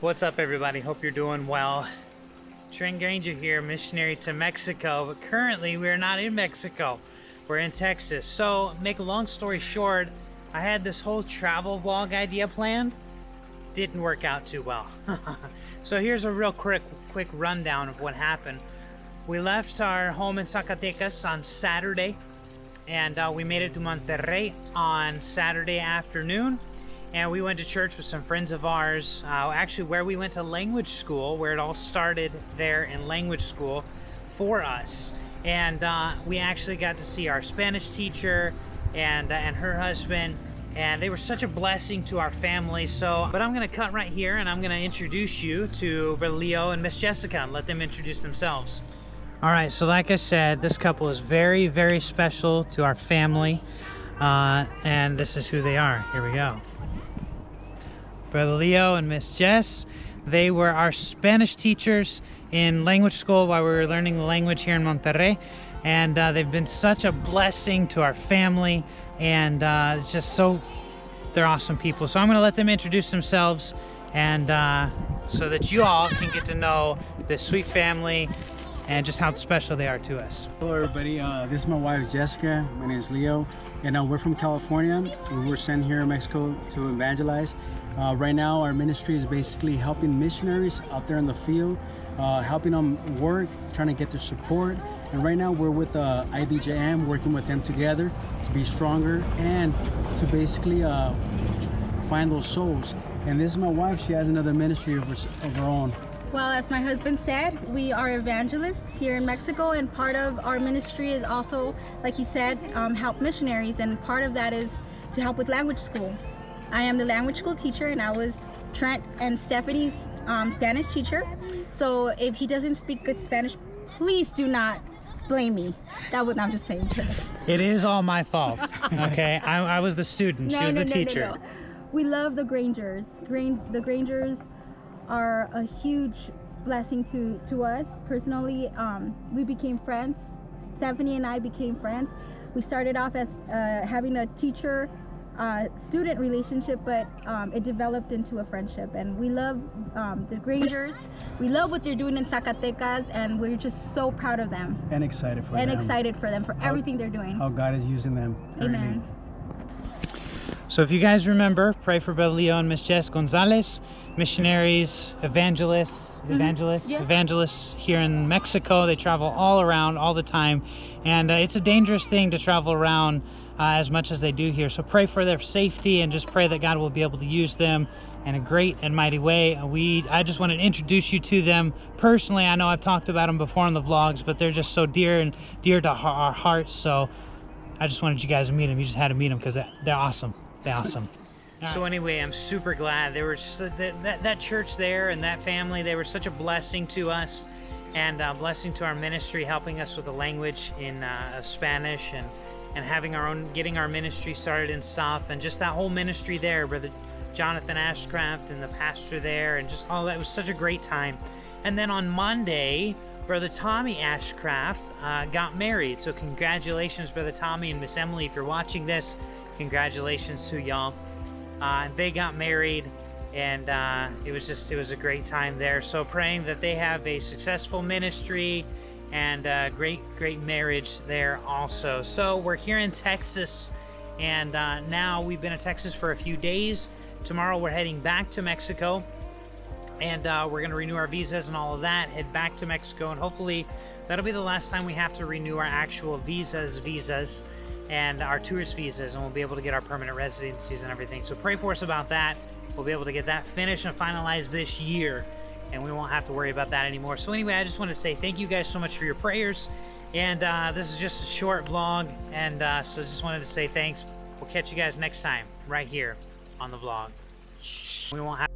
What's up, everybody? Hope you're doing well. Trent Granger here, missionary to Mexico, but currently we're not in Mexico. We're in Texas. So, make a long story short, I had this whole travel vlog idea planned. Didn't work out too well. So here's a real quick rundown of what happened. We left our home in Zacatecas on Saturday, and we made it to Monterrey on Saturday afternoon. And we went to church with some friends of ours, actually where we went to language school, where it all started there in language school for us. And we actually got to see our Spanish teacher and her husband, and they were such a blessing to our family. But I'm gonna cut right here and I'm gonna introduce you to Brother Leo and Miss Jessica and let them introduce themselves. All right, so like I said, this couple is very, very special to our family, and this is who they are. Here we go. Brother Leo and Miss Jess, they were our Spanish teachers in language school while we were learning the language here in Monterrey, and they've been such a blessing to our family, and it's just so, they're awesome people. So I'm going to let them introduce themselves, and so that you all can get to know this sweet family and just how special they are to us. Hello everybody, this is my wife Jessica, my name is Leo, and we're from California. We were sent here in Mexico to evangelize. Right now our ministry is basically helping missionaries out there in the field, helping them work, trying to get their support. And right now we're with IBJM, working with them together to be stronger and to basically find those souls. And this is my wife, she has another ministry of her own. Well, as my husband said, we are evangelists here in Mexico, and part of our ministry is also, like he said, help missionaries, and part of that is to help with language school. I am the language school teacher, and I was Trent and Stephanie's Spanish teacher. So if he doesn't speak good Spanish, please do not blame me. I'm just playing. It is all my fault, okay? I was the student, she was the teacher. No. We love the Grangers. The Grangers are a huge blessing to us. Personally, we became friends. Stephanie and I became friends. We started off as having a teacher student relationship, but it developed into a friendship, and we love the Grangers. We love what they're doing in Zacatecas, and we're just so proud of them And excited for them. For everything they're doing. How God is using them. Amen. So if you guys remember, pray for Brother Leo and Miss Jess Gonzalez, missionaries, evangelists here in Mexico. They travel all around all the time, and it's a dangerous thing to travel around as much as they do here. So pray for their safety and just pray that God will be able to use them in a great and mighty way. I just wanted to introduce you to them personally. I know I've talked about them before in the vlogs, but they're just so dear to our hearts. So I just wanted you guys to meet them. You just had to meet them because they're awesome. They're awesome. So anyway, I'm super glad they were just that church there and that family. They were such a blessing to us, and a blessing to our ministry, helping us with the language in Spanish, and getting our ministry started and stuff, and just that whole ministry there, Brother Jonathan Ashcraft and the pastor there, and just all that. It was such a great time. And then on Monday, Brother Tommy Ashcraft got married. So congratulations, Brother Tommy and Miss Emily, if you're watching this. Congratulations to y'all. They got married, and it was a great time there. So praying that they have a successful ministry and great marriage there also. So we're here in Texas, and now we've been in Texas for a few days. Tomorrow we're heading back to Mexico, and we're going to renew our visas and all of that, head back to Mexico, and hopefully that'll be the last time we have to renew our actual visas and our tourist visas, and we'll be able to get our permanent residencies and everything. So pray for us about that. We'll be able to get that finished and finalized this year, and we won't have to worry about that anymore. So anyway, I just want to say thank you guys so much for your prayers, and this is just a short vlog, and so just wanted to say thanks. We'll catch you guys next time right here on the vlog. We won't have